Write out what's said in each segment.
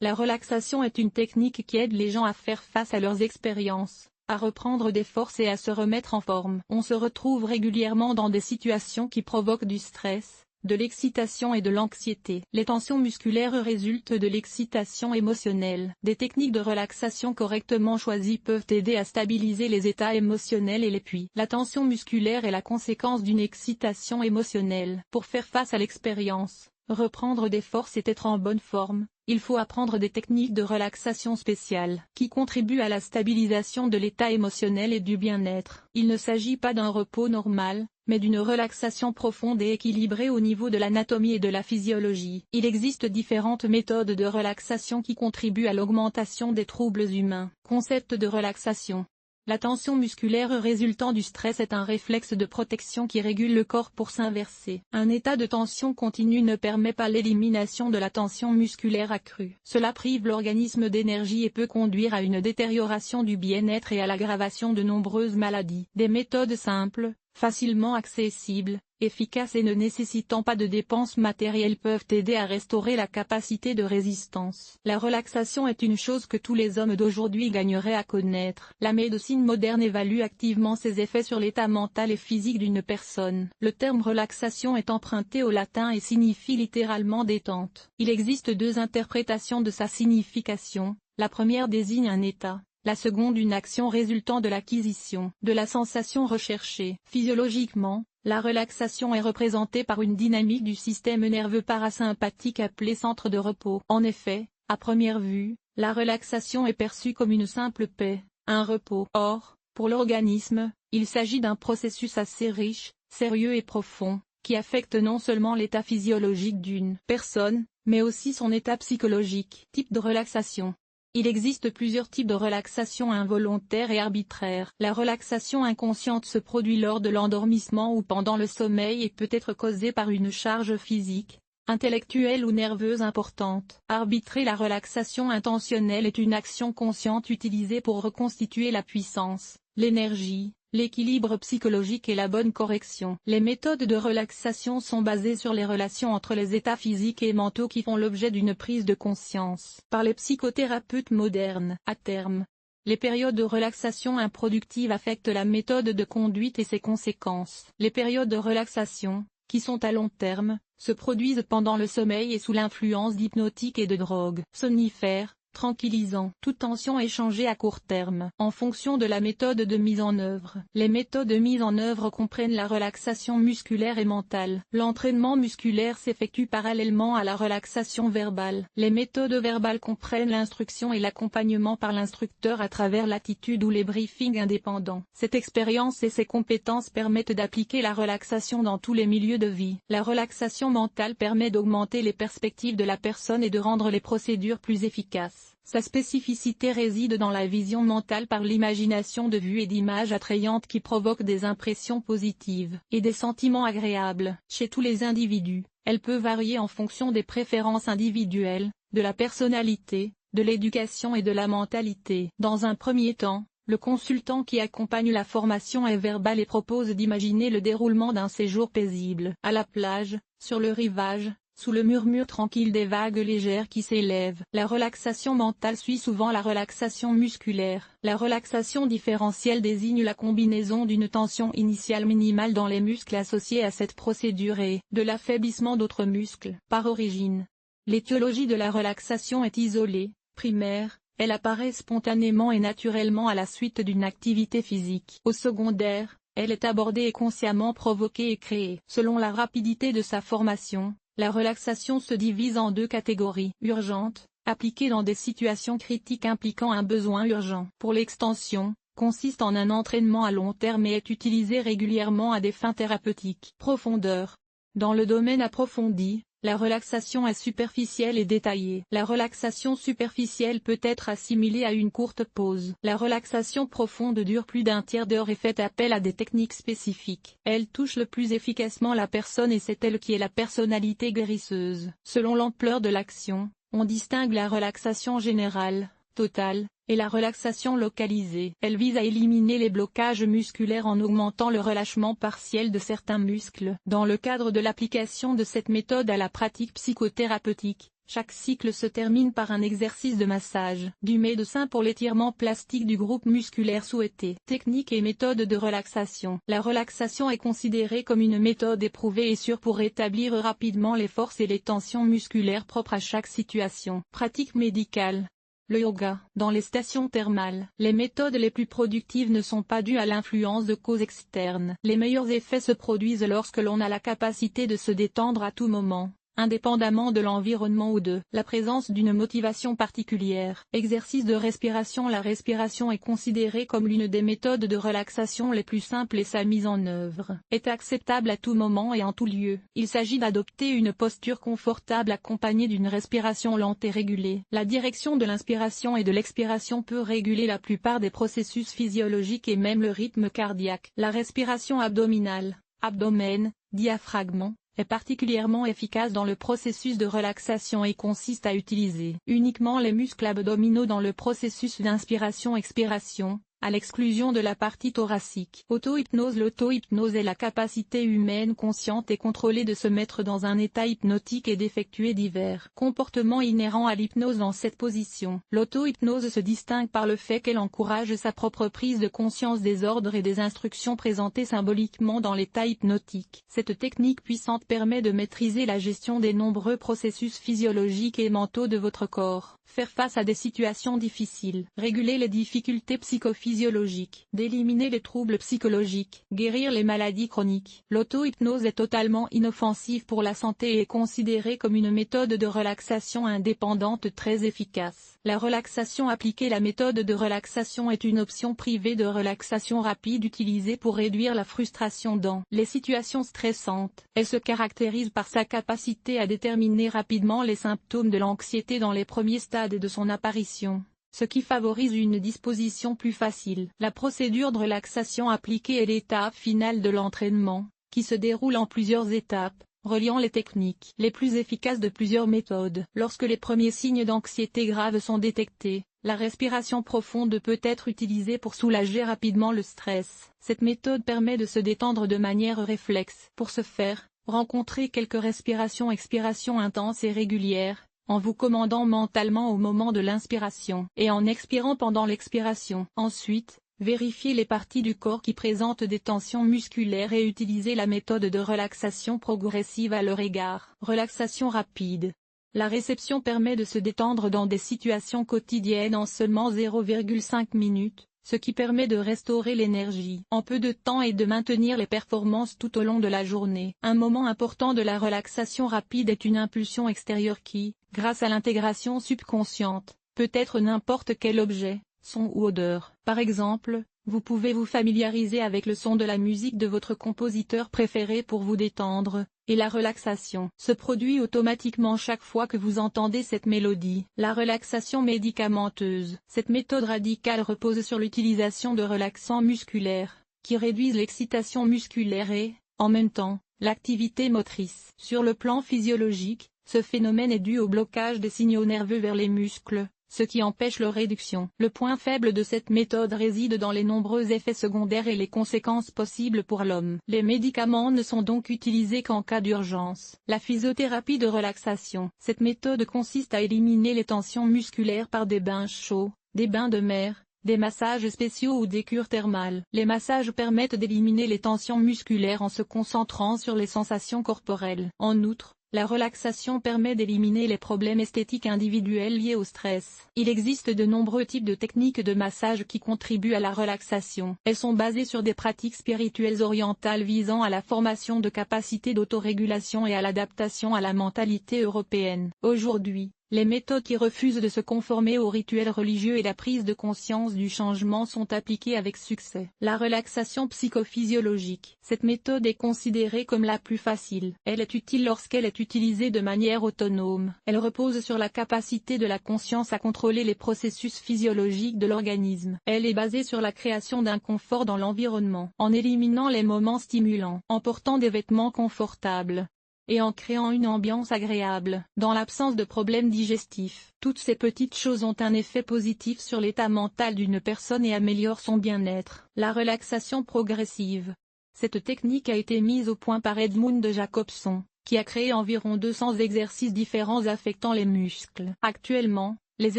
La relaxation est une technique qui aide les gens à faire face à leurs expériences, à reprendre des forces et à se remettre en forme. On se retrouve régulièrement dans des situations qui provoquent du stress, de l'excitation et de l'anxiété. Les tensions musculaires résultent de l'excitation émotionnelle. Des techniques de relaxation correctement choisies peuvent aider à stabiliser les états émotionnels et les puits. La tension musculaire est la conséquence d'une excitation émotionnelle. Pour faire face à l'expérience, reprendre des forces et être en bonne forme, il faut apprendre des techniques de relaxation spéciales qui contribuent à la stabilisation de l'état émotionnel et du bien-être. Il ne s'agit pas d'un repos normal, mais d'une relaxation profonde et équilibrée au niveau de l'anatomie et de la physiologie. Il existe différentes méthodes de relaxation qui contribuent à l'augmentation des troubles humains. Concept de relaxation. La tension musculaire résultant du stress est un réflexe de protection qui régule le corps pour s'inverser. Un état de tension continue ne permet pas l'élimination de la tension musculaire accrue. Cela prive l'organisme d'énergie et peut conduire à une détérioration du bien-être et à l'aggravation de nombreuses maladies. Des méthodes simples, facilement accessibles, efficaces et ne nécessitant pas de dépenses matérielles peuvent aider à restaurer la capacité de résistance. La relaxation est une chose que tous les hommes d'aujourd'hui gagneraient à connaître. La médecine moderne évalue activement ses effets sur l'état mental et physique d'une personne. Le terme relaxation est emprunté au latin et signifie littéralement détente. Il existe deux interprétations de sa signification. La première désigne un état, la seconde une action résultant de l'acquisition de la sensation recherchée. Physiologiquement, la relaxation est représentée par une dynamique du système nerveux parasympathique appelé centre de repos. En effet, à première vue, la relaxation est perçue comme une simple paix, un repos. Or, pour l'organisme, il s'agit d'un processus assez riche, sérieux et profond, qui affecte non seulement l'état physiologique d'une personne, mais aussi son état psychologique. Type de relaxation. Il existe plusieurs types de relaxation involontaire et arbitraire. La relaxation inconsciente se produit lors de l'endormissement ou pendant le sommeil et peut être causée par une charge physique, intellectuelle ou nerveuse importante. Arbitrer. La relaxation intentionnelle est une action consciente utilisée pour reconstituer la puissance, l'énergie, l'équilibre psychologique et la bonne correction. Les méthodes de relaxation sont basées sur les relations entre les états physiques et mentaux qui font l'objet d'une prise de conscience par les psychothérapeutes modernes. À terme, les périodes de relaxation improductive affectent la méthode de conduite et ses conséquences. Les périodes de relaxation, qui sont à long terme, se produisent pendant le sommeil et sous l'influence d'hypnotiques et de drogues somnifères, tranquillisant. Toute tension est changée à court terme en fonction de la méthode de mise en œuvre. Les méthodes de mise en œuvre comprennent la relaxation musculaire et mentale. L'entraînement musculaire s'effectue parallèlement à la relaxation verbale. Les méthodes verbales comprennent l'instruction et l'accompagnement par l'instructeur à travers l'attitude ou les briefings indépendants. Cette expérience et ses compétences permettent d'appliquer la relaxation dans tous les milieux de vie. La relaxation mentale permet d'augmenter les perspectives de la personne et de rendre les procédures plus efficaces. Sa spécificité réside dans la vision mentale par l'imagination de vues et d'images attrayantes qui provoquent des impressions positives et des sentiments agréables. Chez tous les individus, elle peut varier en fonction des préférences individuelles, de la personnalité, de l'éducation et de la mentalité. Dans un premier temps, le consultant qui accompagne la formation est verbal et propose d'imaginer le déroulement d'un séjour paisible. À la plage, sur le rivage, sous le murmure tranquille des vagues légères qui s'élèvent. La relaxation mentale suit souvent la relaxation musculaire. La relaxation différentielle désigne la combinaison d'une tension initiale minimale dans les muscles associés à cette procédure et de l'affaiblissement d'autres muscles. Par origine, l'étiologie de la relaxation est isolée, primaire. Elle apparaît spontanément et naturellement à la suite d'une activité physique. Au secondaire, elle est abordée et consciemment provoquée et créée. Selon la rapidité de sa formation, la relaxation se divise en deux catégories. Urgente, appliquée dans des situations critiques impliquant un besoin urgent. Pour l'extension, consiste en un entraînement à long terme et est utilisée régulièrement à des fins thérapeutiques. Profondeur. Dans le domaine approfondi, la relaxation est superficielle et détaillée. La relaxation superficielle peut être assimilée à une courte pause. La relaxation profonde dure plus d'un tiers d'heure et fait appel à des techniques spécifiques. Elle touche le plus efficacement la personne et c'est elle qui est la personnalité guérisseuse. Selon l'ampleur de l'action, on distingue la relaxation générale, totale, et la relaxation localisée. Elle vise à éliminer les blocages musculaires en augmentant le relâchement partiel de certains muscles. Dans le cadre de l'application de cette méthode à la pratique psychothérapeutique, Chaque cycle se termine par un exercice de massage du médecin pour l'étirement plastique du groupe musculaire souhaité. Technique et méthode de relaxation. La relaxation est considérée comme une méthode éprouvée et sûre pour rétablir rapidement les forces et les tensions musculaires propres à chaque situation. Pratique médicale. Le yoga. Dans les stations thermales, les méthodes les plus productives ne sont pas dues à l'influence de causes externes. Les meilleurs effets se produisent lorsque l'on a la capacité de se détendre à tout moment, indépendamment de l'environnement ou de la présence d'une motivation particulière. Exercice de respiration. La respiration est considérée comme l'une des méthodes de relaxation les plus simples et sa mise en œuvre est acceptable à tout moment et en tout lieu. Il s'agit d'adopter une posture confortable accompagnée d'une respiration lente et régulée. La direction de l'inspiration et de l'expiration peut réguler la plupart des processus physiologiques et même le rythme cardiaque. La respiration abdominale, abdomen, diaphragme, est particulièrement efficace dans le processus de relaxation et consiste à utiliser uniquement les muscles abdominaux dans le processus d'inspiration-expiration, à l'exclusion de la partie thoracique. Auto-hypnose. L'auto-hypnose est la capacité humaine consciente et contrôlée de se mettre dans un état hypnotique et d'effectuer divers comportements inhérents à l'hypnose dans cette position. L'auto-hypnose se distingue par le fait qu'elle encourage sa propre prise de conscience des ordres et des instructions présentées symboliquement dans l'état hypnotique. Cette technique puissante permet de maîtriser la gestion des nombreux processus physiologiques et mentaux de votre corps, faire face à des situations difficiles, réguler les difficultés psychophysiologiques, d'éliminer les troubles psychologiques, guérir les maladies chroniques. L'auto-hypnose est totalement inoffensive pour la santé et est considérée comme une méthode de relaxation indépendante très efficace. La relaxation appliquée. La méthode de relaxation est une option privée de relaxation rapide utilisée pour réduire la frustration dans les situations stressantes. Elle se caractérise par sa capacité à déterminer rapidement les symptômes de l'anxiété dans les premiers stades de son apparition, ce qui favorise une disposition plus facile. La procédure de relaxation appliquée est l'étape finale de l'entraînement, qui se déroule en plusieurs étapes, reliant les techniques les plus efficaces de plusieurs méthodes. Lorsque les premiers signes d'anxiété grave sont détectés, la respiration profonde peut être utilisée pour soulager rapidement le stress. Cette méthode permet de se détendre de manière réflexe. Pour ce faire, rencontrez quelques respirations-expirations intenses et régulières, en vous commandant mentalement au moment de l'inspiration et en expirant pendant l'expiration. Ensuite, vérifiez les parties du corps qui présentent des tensions musculaires et utilisez la méthode de relaxation progressive à leur égard. Relaxation rapide. La réception permet de se détendre dans des situations quotidiennes en seulement 0,5 minutes, ce qui permet de restaurer l'énergie en peu de temps et de maintenir les performances tout au long de la journée. Un moment important de la relaxation rapide est une impulsion extérieure qui, grâce à l'intégration subconsciente, peut être n'importe quel objet, son ou odeur. Par exemple, vous pouvez vous familiariser avec le son de la musique de votre compositeur préféré pour vous détendre, et la relaxation se produit automatiquement chaque fois que vous entendez cette mélodie. La relaxation médicamenteuse. Cette méthode radicale repose sur l'utilisation de relaxants musculaires, qui réduisent l'excitation musculaire et, en même temps, l'activité motrice. Sur le plan physiologique, ce phénomène est dû au blocage des signaux nerveux vers les muscles, ce qui empêche leur réduction. Le point faible de cette méthode réside dans les nombreux effets secondaires et les conséquences possibles pour l'homme. Les médicaments ne sont donc utilisés qu'en cas d'urgence. La physiothérapie de relaxation. Cette méthode consiste à éliminer les tensions musculaires par des bains chauds, des bains de mer, des massages spéciaux ou des cures thermales. Les massages permettent d'éliminer les tensions musculaires en se concentrant sur les sensations corporelles. En outre, la relaxation permet d'éliminer les problèmes esthétiques individuels liés au stress. Il existe de nombreux types de techniques de massage qui contribuent à la relaxation. Elles sont basées sur des pratiques spirituelles orientales visant à la formation de capacités d'autorégulation et à l'adaptation à la mentalité européenne. Aujourd'hui, les méthodes qui refusent de se conformer aux rituels religieux et la prise de conscience du changement sont appliquées avec succès. La relaxation psychophysiologique. Cette méthode est considérée comme la plus facile. Elle est utile lorsqu'elle est utilisée de manière autonome. Elle repose sur la capacité de la conscience à contrôler les processus physiologiques de l'organisme. Elle est basée sur la création d'un confort dans l'environnement, en éliminant les moments stimulants, en portant des vêtements confortables, et en créant une ambiance agréable, dans l'absence de problèmes digestifs. Toutes ces petites choses ont un effet positif sur l'état mental d'une personne et améliorent son bien-être. La relaxation progressive. Cette technique a été mise au point par Edmund Jacobson, qui a créé environ 200 exercices différents affectant les muscles. Actuellement, les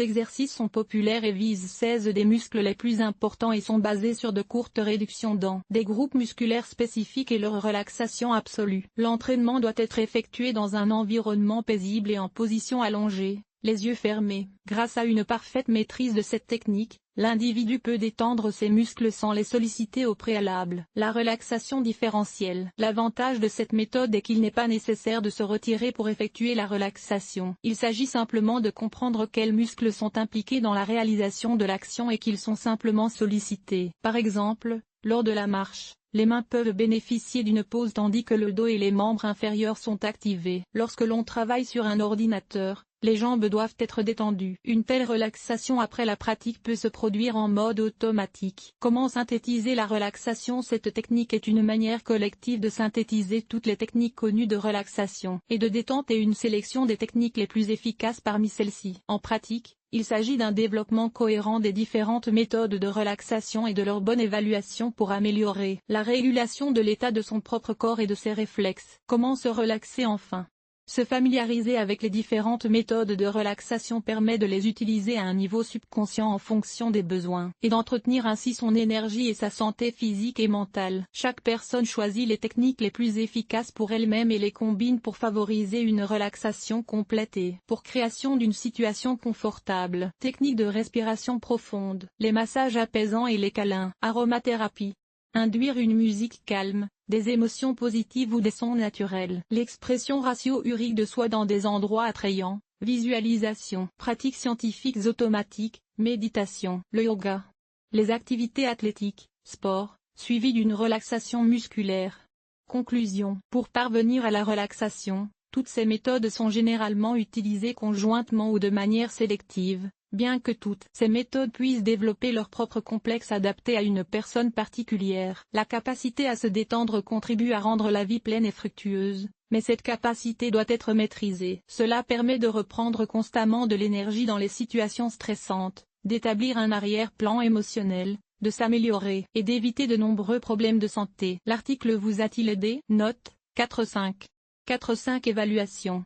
exercices sont populaires et visent 16 des muscles les plus importants et sont basés sur de courtes réductions dans des groupes musculaires spécifiques et leur relaxation absolue. L'entraînement doit être effectué dans un environnement paisible et en position allongée, les yeux fermés. Grâce à une parfaite maîtrise de cette technique, l'individu peut détendre ses muscles sans les solliciter au préalable. La relaxation différentielle. L'avantage de cette méthode est qu'il n'est pas nécessaire de se retirer pour effectuer la relaxation. Il s'agit simplement de comprendre quels muscles sont impliqués dans la réalisation de l'action et qu'ils sont simplement sollicités. Par exemple, lors de la marche, les mains peuvent bénéficier d'une pause tandis que le dos et les membres inférieurs sont activés. Lorsque l'on travaille sur un ordinateur, les jambes doivent être détendues. Une telle relaxation après la pratique peut se produire en mode automatique. Comment synthétiser la relaxation? Cette technique est une manière collective de synthétiser toutes les techniques connues de relaxation et de détente et une sélection des techniques les plus efficaces parmi celles-ci. En pratique, il s'agit d'un développement cohérent des différentes méthodes de relaxation et de leur bonne évaluation pour améliorer la régulation de l'état de son propre corps et de ses réflexes. Comment se relaxer enfin? Se familiariser avec les différentes méthodes de relaxation permet de les utiliser à un niveau subconscient en fonction des besoins, et d'entretenir ainsi son énergie et sa santé physique et mentale. Chaque personne choisit les techniques les plus efficaces pour elle-même et les combine pour favoriser une relaxation complète et pour création d'une situation confortable. Technique de respiration profonde, les massages apaisants et les câlins. Aromathérapie. Induire une musique calme, des émotions positives ou des sons naturels. L'expression ratio-urique de soi dans des endroits attrayants. Visualisation. Pratiques scientifiques automatiques, méditation. Le yoga. Les activités athlétiques, sport, suivies d'une relaxation musculaire. Conclusion. Pour parvenir à la relaxation, toutes ces méthodes sont généralement utilisées conjointement ou de manière sélective. Bien que toutes ces méthodes puissent développer leur propre complexe adapté à une personne particulière, la capacité à se détendre contribue à rendre la vie pleine et fructueuse, mais cette capacité doit être maîtrisée. Cela permet de reprendre constamment de l'énergie dans les situations stressantes, d'établir un arrière-plan émotionnel, de s'améliorer et d'éviter de nombreux problèmes de santé. L'article vous a-t-il aidé? Note 4.5. 4.5 Évaluation.